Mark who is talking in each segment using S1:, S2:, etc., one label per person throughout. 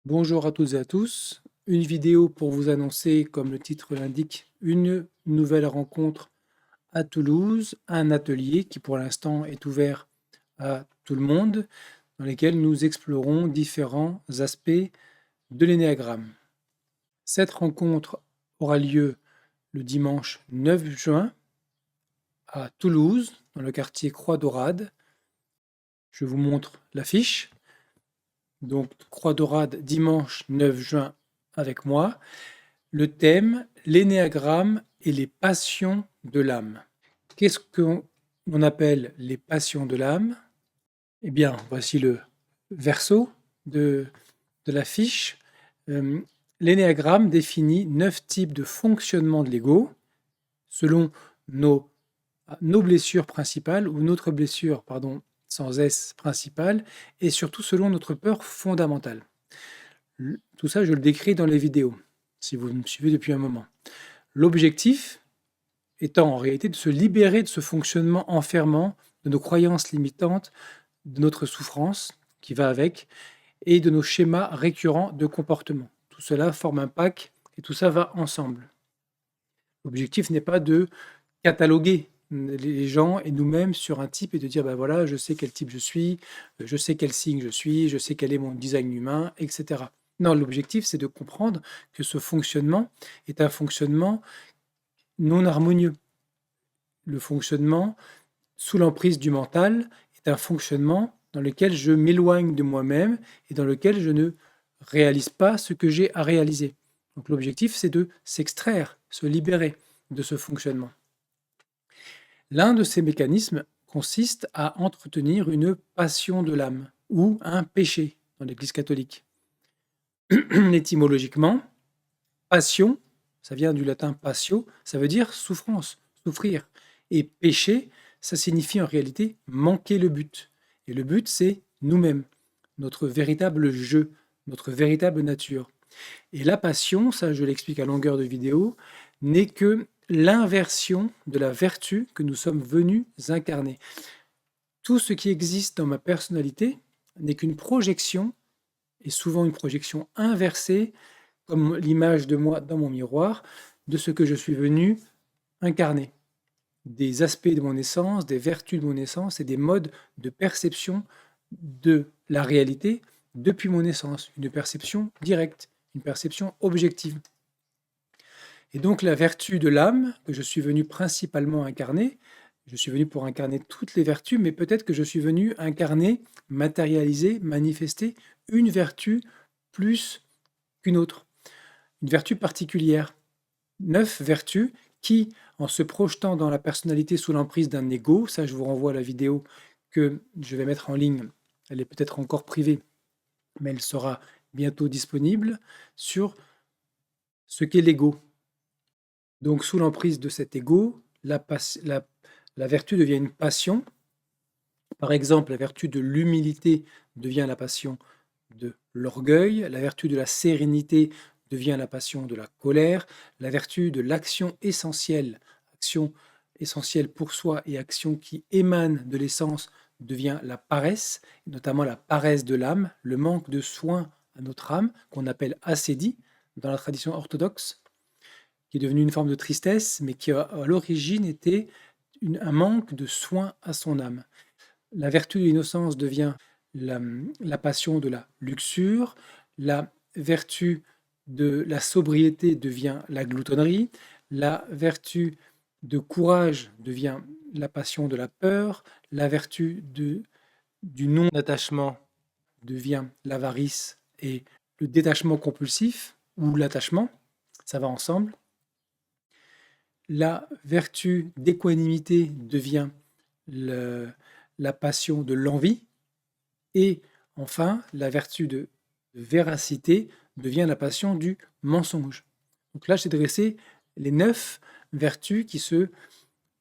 S1: Bonjour à toutes et à tous. Une vidéo pour vous annoncer, comme le titre l'indique, une nouvelle rencontre à Toulouse, un atelier qui pour l'instant est ouvert à tout le monde, dans lequel nous explorons différents aspects de l'énéagramme. Cette rencontre aura lieu le dimanche 9 juin à Toulouse, dans le quartier Croix-Daurade. Je vous montre l'affiche. Donc, Croix-Daurade, dimanche 9 juin avec moi. Le thème, l'énéagramme et les passions de l'âme. Qu'est-ce qu'on appelle les passions de l'âme? Eh bien, voici le verso de la fiche. L'énéagramme définit 9 types de fonctionnement de l'ego selon nos blessures principales ou notre blessure, pardon, sans S principale, et surtout selon notre peur fondamentale. Tout ça, je le décris dans les vidéos, si vous me suivez depuis un moment. L'objectif étant en réalité de se libérer de ce fonctionnement enfermant, de nos croyances limitantes, de notre souffrance qui va avec, et de nos schémas récurrents de comportement. Tout cela forme un pack et tout ça va ensemble. L'objectif n'est pas de cataloguer les gens et nous-mêmes sur un type et de dire, ben voilà, je sais quel type je suis, je sais quel signe je suis, je sais quel est mon design humain, etc. Non, l'objectif, c'est de comprendre que ce fonctionnement est un fonctionnement non harmonieux. Le fonctionnement sous l'emprise du mental est un fonctionnement dans lequel je m'éloigne de moi-même et dans lequel je ne réalise pas ce que j'ai à réaliser. Donc l'objectif, c'est de s'extraire, se libérer de ce fonctionnement. L'un de ces mécanismes consiste à entretenir une passion de l'âme ou un péché dans l'Église catholique. Étymologiquement, passion, ça vient du latin patio, ça veut dire souffrance, souffrir. Et péché, ça signifie en réalité manquer le but. Et le but, c'est nous-mêmes, notre véritable jeu, notre véritable nature. Et la passion, ça je l'explique à longueur de vidéo, n'est que l'inversion de la vertu que nous sommes venus incarner. Tout ce qui existe dans ma personnalité n'est qu'une projection, et souvent une projection inversée, comme l'image de moi dans mon miroir, de ce que je suis venu incarner. Des aspects de mon essence, des vertus de mon essence et des modes de perception de la réalité depuis mon essence. Une perception directe, une perception objective. Et donc la vertu de l'âme, que je suis venu principalement incarner, je suis venu pour incarner toutes les vertus, mais peut-être que je suis venu incarner, matérialiser, manifester une vertu plus qu'une autre, une vertu particulière. 9 vertus qui, en se projetant dans la personnalité sous l'emprise d'un ego, ça je vous renvoie à la vidéo que je vais mettre en ligne, elle est peut-être encore privée, mais elle sera bientôt disponible, sur ce qu'est l'ego. Donc sous l'emprise de cet ego, la vertu devient une passion. Par exemple, la vertu de l'humilité devient la passion de l'orgueil, la vertu de la sérénité devient la passion de la colère, la vertu de l'action essentielle pour soi et action qui émane de l'essence devient la paresse, notamment la paresse de l'âme, le manque de soin à notre âme, qu'on appelle ascédie dans la tradition orthodoxe, qui est devenue une forme de tristesse, mais qui à l'origine était un manque de soin à son âme. La vertu de l'innocence devient la passion de la luxure, la vertu de la sobriété devient la gloutonnerie, la vertu de courage devient la passion de la peur, la vertu du non-attachement devient l'avarice et le détachement compulsif ou l'attachement, ça va ensemble. La vertu d'équanimité devient la passion de l'envie. Et enfin, la vertu de véracité devient la passion du mensonge. Donc là, j'ai dressé les 9 vertus qui se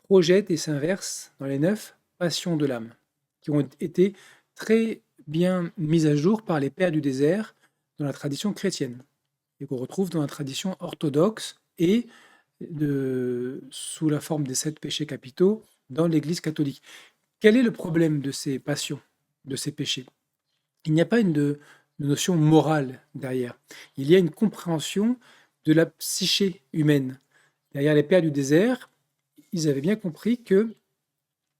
S1: projettent et s'inversent dans les 9 passions de l'âme, qui ont été très bien mises à jour par les pères du désert dans la tradition chrétienne, et qu'on retrouve dans la tradition orthodoxe et sous la forme des 7 péchés capitaux dans l'Église catholique. Quel est le problème de ces passions, de ces péchés? Il n'y a pas de notion morale derrière. Il y a une compréhension de la psyché humaine. Derrière les pères du désert, ils avaient bien compris que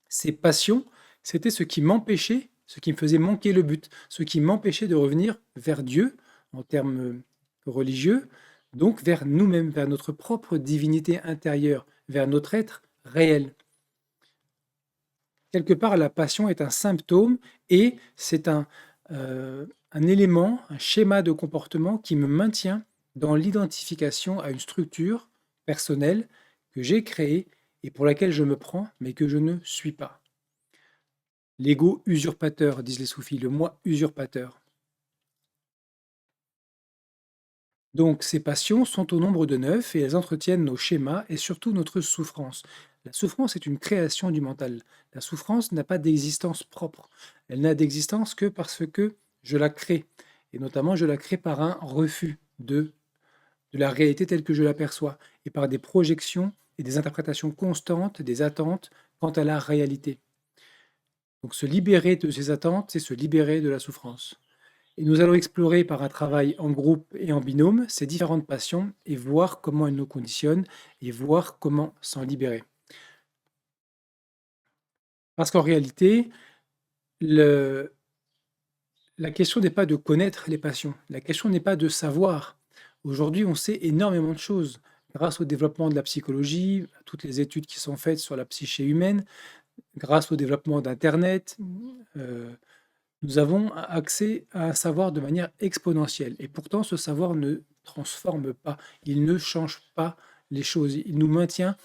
S1: ces passions, c'était ce qui m'empêchait, ce qui me faisait manquer le but, ce qui m'empêchait de revenir vers Dieu en termes religieux, donc vers nous-mêmes, vers notre propre divinité intérieure, vers notre être réel. Quelque part, la passion est un symptôme et c'est un élément, un schéma de comportement qui me maintient dans l'identification à une structure personnelle que j'ai créée et pour laquelle je me prends, mais que je ne suis pas. L'ego usurpateur, disent les soufis, le moi usurpateur. Donc ces passions sont au nombre de 9 et elles entretiennent nos schémas et surtout notre souffrance. La souffrance est une création du mental. La souffrance n'a pas d'existence propre. Elle n'a d'existence que parce que je la crée. Et notamment, je la crée par un refus de la réalité telle que je l'aperçois et par des projections et des interprétations constantes des attentes quant à la réalité. Donc se libérer de ces attentes, c'est se libérer de la souffrance. Et nous allons explorer par un travail en groupe et en binôme ces différentes passions et voir comment elles nous conditionnent et voir comment s'en libérer. Parce qu'en réalité, le- la question n'est pas de connaître les passions, la question n'est pas de savoir. Aujourd'hui, on sait énormément de choses grâce au développement de la psychologie, à toutes les études qui sont faites sur la psyché humaine, grâce au développement d'Internet. euh, Nous avons accès à un savoir de manière exponentielle et pourtant ce savoir ne transforme pas, il ne change pas les choses, il nous maintient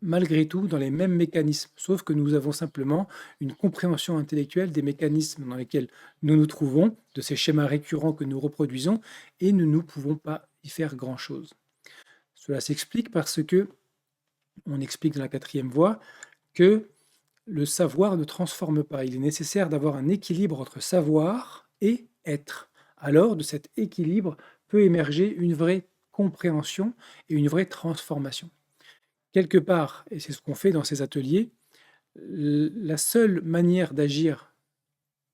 S1: malgré tout dans les mêmes mécanismes, sauf que nous avons simplement une compréhension intellectuelle des mécanismes dans lesquels nous nous trouvons, de ces schémas récurrents que nous reproduisons, et nous ne pouvons pas y faire grand-chose. Cela s'explique parce que, on explique dans la quatrième voie, que le savoir ne transforme pas. Il est nécessaire d'avoir un équilibre entre savoir et être. Alors, de cet équilibre peut émerger une vraie compréhension et une vraie transformation. Quelque part, et c'est ce qu'on fait dans ces ateliers, la seule manière d'agir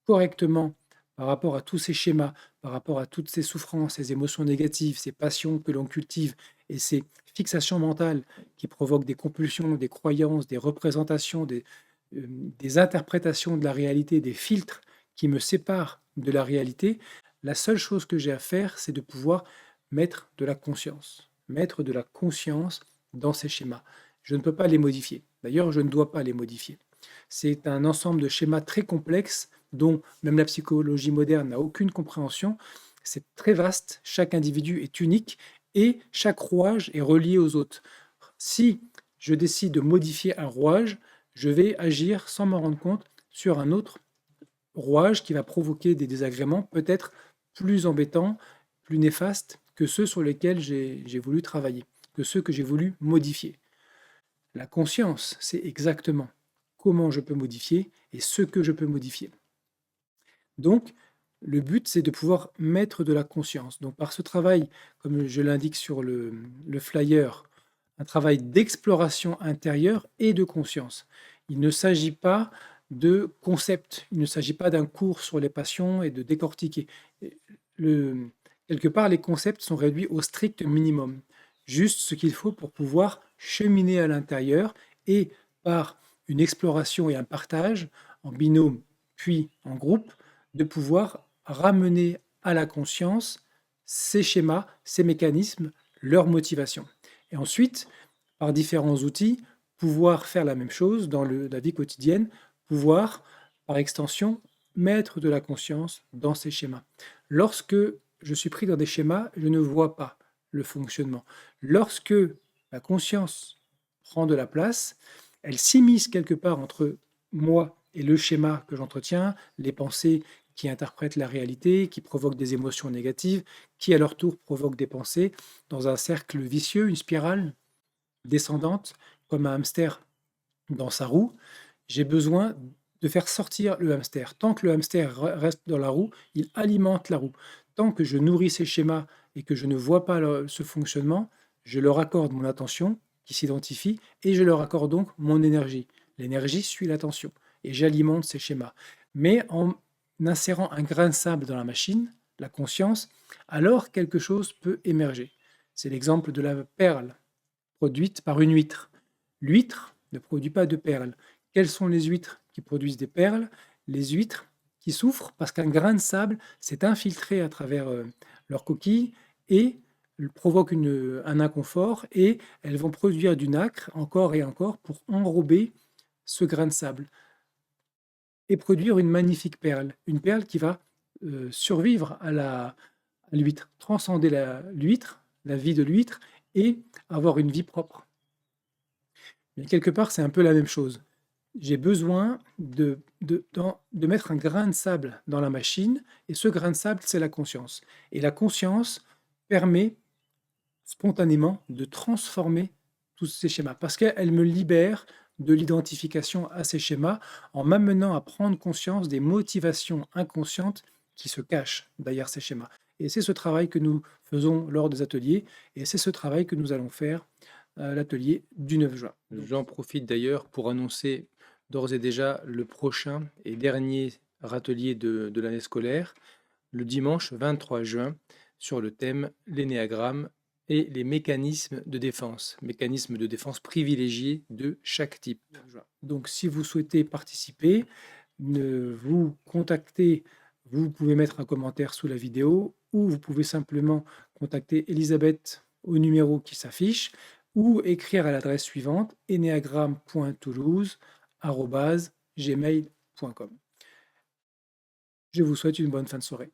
S1: correctement par rapport à tous ces schémas, par rapport à toutes ces souffrances, ces émotions négatives, ces passions que l'on cultive et ces fixations mentales qui provoquent des compulsions, des croyances, des représentations, des interprétations de la réalité, des filtres qui me séparent de la réalité, la seule chose que j'ai à faire, c'est de pouvoir mettre de la conscience dans ces schémas. Je ne peux pas les modifier. D'ailleurs, je ne dois pas les modifier. C'est un ensemble de schémas très complexes dont même la psychologie moderne n'a aucune compréhension. C'est très vaste, chaque individu est unique et chaque rouage est relié aux autres. Si je décide de modifier un rouage, je vais agir sans m'en rendre compte sur un autre rouage qui va provoquer des désagréments peut-être plus embêtants, plus néfastes que ceux sur lesquels j'ai voulu travailler, que ceux que j'ai voulu modifier. La conscience, c'est exactement comment je peux modifier et ce que je peux modifier. Donc, le but, c'est de pouvoir mettre de la conscience. Donc, par ce travail, comme je l'indique sur le flyer, un travail d'exploration intérieure et de conscience. Il ne s'agit pas de concept, il ne s'agit pas d'un cours sur les passions et de décortiquer. Le- Quelque part, les concepts sont réduits au strict minimum, juste ce qu'il faut pour pouvoir cheminer à l'intérieur et par une exploration et un partage en binôme puis en groupe, de pouvoir ramener à la conscience ces schémas, ces mécanismes, leur motivation. Et ensuite, par différents outils, pouvoir faire la même chose dans la vie quotidienne, pouvoir, par extension, mettre de la conscience dans ces schémas. Lorsque je suis pris dans des schémas, je ne vois pas le fonctionnement. Lorsque la conscience prend de la place, elle s'immisce quelque part entre moi et le schéma que j'entretiens, les pensées qui interprètent la réalité, qui provoquent des émotions négatives, qui à leur tour provoquent des pensées, dans un cercle vicieux, une spirale descendante, comme un hamster dans sa roue. J'ai besoin de faire sortir le hamster. Tant que le hamster reste dans la roue, il alimente la roue. Tant que je nourris ces schémas et que je ne vois pas ce fonctionnement, je leur accorde mon attention qui s'identifie et je leur accorde donc mon énergie. L'énergie suit l'attention et j'alimente ces schémas. Mais en insérant un grain de sable dans la machine, la conscience, alors quelque chose peut émerger. C'est l'exemple de la perle produite par une huître. L'huître ne produit pas de perles. Quelles sont les huîtres qui produisent des perles? Les huîtres qui souffrent parce qu'un grain de sable s'est infiltré à travers leur coquille et provoque un inconfort, et elles vont produire du nacre encore et encore pour enrober ce grain de sable et produire une magnifique perle, une perle qui va survivre à l'huître, transcender l'huître, la vie de l'huître, et avoir une vie propre. Mais quelque part, c'est un peu la même chose. J'ai besoin de mettre un grain de sable dans la machine, et ce grain de sable, c'est la conscience. Et la conscience permet spontanément de transformer tous ces schémas, parce qu'elle me libère de l'identification à ces schémas en m'amenant à prendre conscience des motivations inconscientes qui se cachent derrière ces schémas. Et c'est ce travail que nous faisons lors des ateliers, et c'est ce travail que nous allons faire à l'atelier du 9 juin. J'en profite d'ailleurs pour annoncer d'ores et déjà le prochain et dernier atelier de l'année scolaire, le dimanche 23 juin, sur le thème l'énéagramme et les mécanismes de défense privilégiés de chaque type. Donc si vous souhaitez participer, vous contactez, vous pouvez mettre un commentaire sous la vidéo, ou vous pouvez simplement contacter Elisabeth au numéro qui s'affiche, ou écrire à l'adresse suivante enéagramme.toulouse@gmail.com. Je vous souhaite une bonne fin de soirée.